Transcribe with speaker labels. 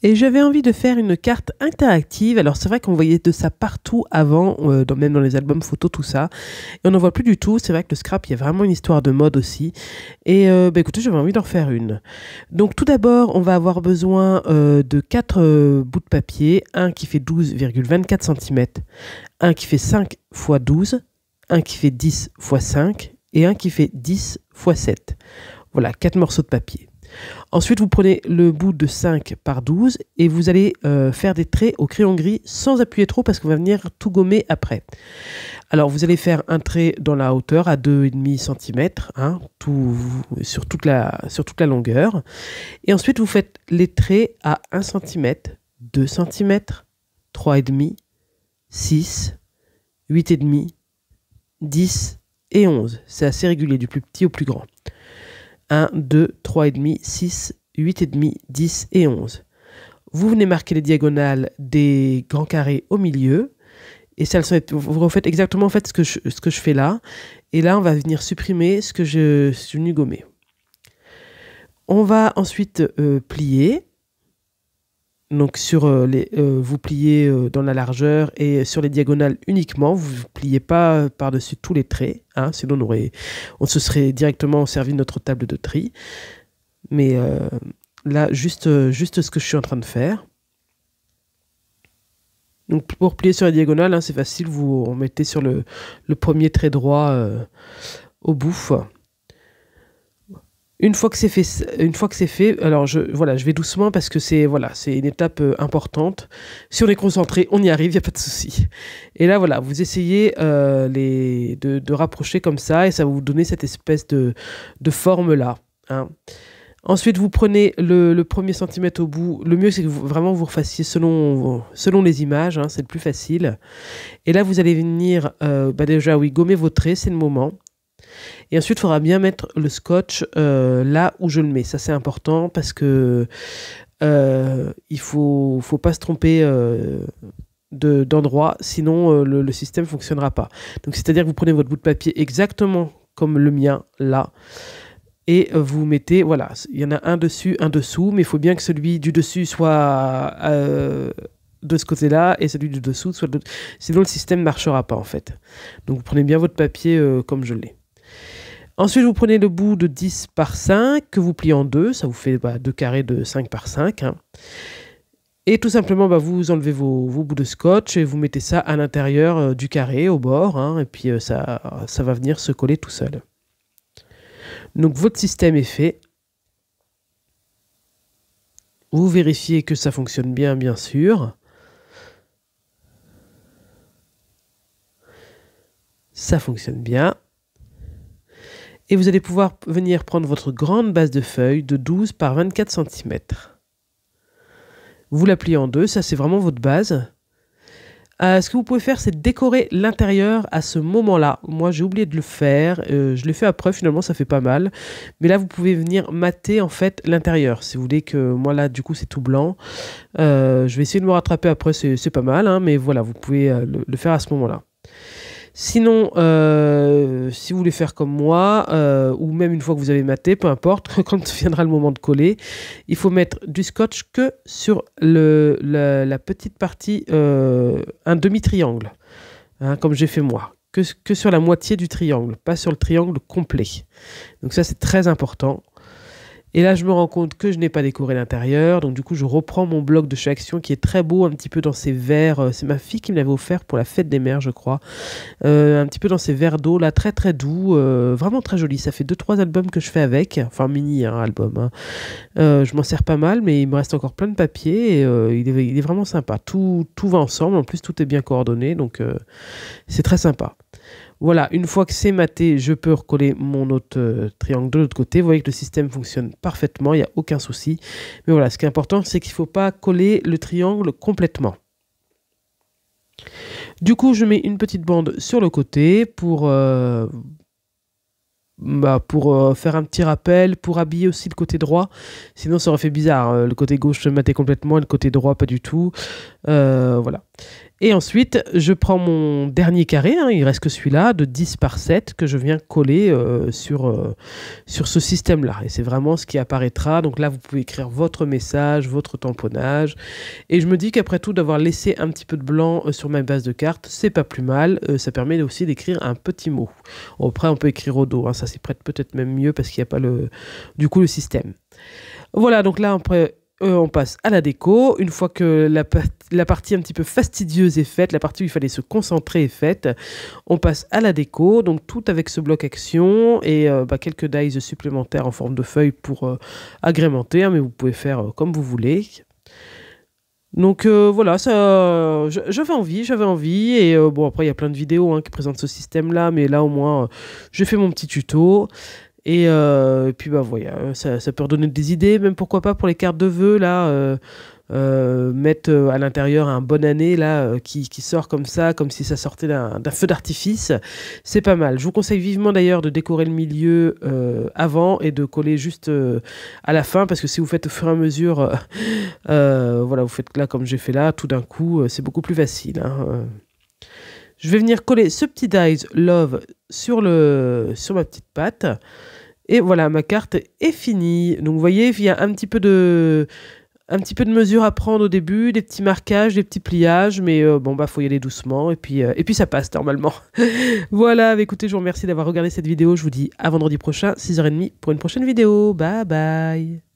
Speaker 1: Et j'avais envie de faire une carte interactive. Alors c'est vrai qu'on voyait de ça partout avant, même dans les albums photos, tout ça. Et on n'en voit plus du tout. C'est vrai que le scrap, il y a vraiment une histoire de mode aussi. Et écoutez, j'avais envie d'en faire une. Donc tout d'abord, on va avoir besoin de 4 bouts de papier. Un qui fait 12,24 cm, un qui fait 5 x 12, un qui fait 10 x 5 et un qui fait 10 x 7. Voilà, 4 morceaux de papier. Ensuite, vous prenez le bout de 5 par 12 et vous allez faire des traits au crayon gris sans appuyer trop parce qu'on va venir tout gommer après. Alors, vous allez faire un trait dans la hauteur à 2,5 cm, hein, sur toute la longueur. Et ensuite, vous faites les traits à 1 cm, 2 cm, 3,5, 6, 8,5, 10 et 11. C'est assez régulier, du plus petit au plus grand. 1, 2, 3,5, 6, 8,5, 10 et 11. Vous venez marquer les diagonales des grands carrés au milieu. Et ça, vous refaites exactement en fait, ce que je fais là. Et là, on va venir supprimer ce que je suis venu gommer. On va ensuite plier. Donc vous pliez dans la largeur et sur les diagonales uniquement. Vous ne pliez pas par-dessus tous les traits. Hein, sinon, on se serait directement servi de notre table de tri. Mais là, juste ce que je suis en train de faire. Donc pour plier sur la diagonale, hein, c'est facile. Vous remettez sur le premier trait droit au bout. Une fois que c'est fait, alors je vais doucement parce que c'est une étape importante. Si on est concentré, on y arrive, il n'y a pas de souci. Et là, voilà, vous essayez de rapprocher comme ça et ça va vous donner cette espèce de forme-là. Hein. Ensuite, vous prenez le premier centimètre au bout. Le mieux, c'est que vraiment vous refassiez selon les images, hein, c'est le plus facile. Et là, vous allez venir déjà, oui, gommer vos traits, c'est le moment. Et ensuite, il faudra bien mettre le scotch là où je le mets. Ça, c'est important parce que il faut pas se tromper d'endroit, sinon le système ne fonctionnera pas. Donc, c'est-à-dire que vous prenez votre bout de papier exactement comme le mien, là. Et vous mettez, voilà, il y en a un dessus, un dessous, mais il faut bien que celui du dessus soit de ce côté-là et celui du dessous soit de l'autre. Sinon, le système ne marchera pas, en fait. Donc, vous prenez bien votre papier comme je l'ai. Ensuite, vous prenez le bout de 10 par 5 que vous pliez en deux. Ça vous fait 2 carrés de 5 par 5. Hein. Et tout simplement, vous enlevez vos bouts de scotch et vous mettez ça à l'intérieur du carré, au bord. Hein, et puis, ça va venir se coller tout seul. Donc, votre système est fait. Vous vérifiez que ça fonctionne bien, bien sûr. Ça fonctionne bien. Et vous allez pouvoir venir prendre votre grande base de feuilles de 12 par 24 cm. Vous la pliez en deux, ça c'est vraiment votre base. Ce que vous pouvez faire, c'est décorer l'intérieur à ce moment-là. Moi, j'ai oublié de le faire. Je l'ai fait après, finalement, ça fait pas mal. Mais là, vous pouvez venir mater, en fait, l'intérieur. Si vous voulez que... Moi, là, du coup, c'est tout blanc. Je vais essayer de me rattraper après, c'est pas mal. Hein, mais voilà, vous pouvez le faire à ce moment-là. Sinon, si vous voulez faire comme moi, ou même une fois que vous avez maté, peu importe, quand viendra le moment de coller, il faut mettre du scotch que sur la petite partie, un demi-triangle, hein, comme j'ai fait moi, que sur la moitié du triangle, pas sur le triangle complet. Donc ça, c'est très important. Et là, je me rends compte que je n'ai pas décoré l'intérieur. Donc, du coup, je reprends mon bloc de chez Action qui est très beau, un petit peu dans ces verres. C'est ma fille qui me l'avait offert pour la fête des mères, je crois. Un petit peu dans ces verres d'eau, là, très, très doux. Vraiment très joli. Ça fait 2-3 albums que je fais avec. Enfin, mini album. Hein. Je m'en sers pas mal, mais il me reste encore plein de papier. Et, il est vraiment sympa. Tout va ensemble. En plus, tout est bien coordonné. Donc, c'est très sympa. Voilà, une fois que c'est maté, je peux recoller mon autre triangle de l'autre côté. Vous voyez que le système fonctionne parfaitement, il n'y a aucun souci. Mais voilà, ce qui est important, c'est qu'il ne faut pas coller le triangle complètement. Du coup, je mets une petite bande sur le côté pour faire un petit rappel, pour habiller aussi le côté droit. Sinon, ça aurait fait bizarre. Le côté gauche se matait complètement et le côté droit, pas du tout. Voilà. Et ensuite, je prends mon dernier carré, hein, il reste que celui-là, de 10 par 7, que je viens coller sur ce système-là. Et c'est vraiment ce qui apparaîtra. Donc là, vous pouvez écrire votre message, votre tamponnage. Et je me dis qu'après tout, d'avoir laissé un petit peu de blanc sur ma base de carte, c'est pas plus mal. Ça permet aussi d'écrire un petit mot. Après, on peut écrire au dos, hein, ça s'y prête peut-être même mieux parce qu'il n'y a pas le système. Voilà, donc là, après... on passe à la déco. Une fois que la partie un petit peu fastidieuse est faite, la partie où il fallait se concentrer est faite, on passe à la déco. Donc tout avec ce bloc action et quelques dies supplémentaires en forme de feuilles pour agrémenter, hein, mais vous pouvez faire comme vous voulez. Donc voilà, j'avais envie, et bon après il y a plein de vidéos hein, qui présentent ce système-là, mais là au moins j'ai fait mon petit tuto. Et puis bah voilà, ça peut redonner des idées, même pourquoi pas pour les cartes de vœux là, mettre à l'intérieur un bonne année là qui sort comme ça, comme si ça sortait d'un feu d'artifice, c'est pas mal. Je vous conseille vivement d'ailleurs de décorer le milieu avant et de coller juste à la fin, parce que si vous faites au fur et à mesure, voilà, vous faites là comme j'ai fait là, tout d'un coup, c'est beaucoup plus facile. Hein. Je vais venir coller ce petit dies Love sur ma petite patte. Et voilà, ma carte est finie. Donc vous voyez, il y a un petit peu de mesure à prendre au début, des petits marquages, des petits pliages, mais bon bah faut y aller doucement et puis ça passe normalement. Voilà, écoutez, je vous remercie d'avoir regardé cette vidéo. Je vous dis à vendredi prochain, 6h30 pour une prochaine vidéo. Bye bye.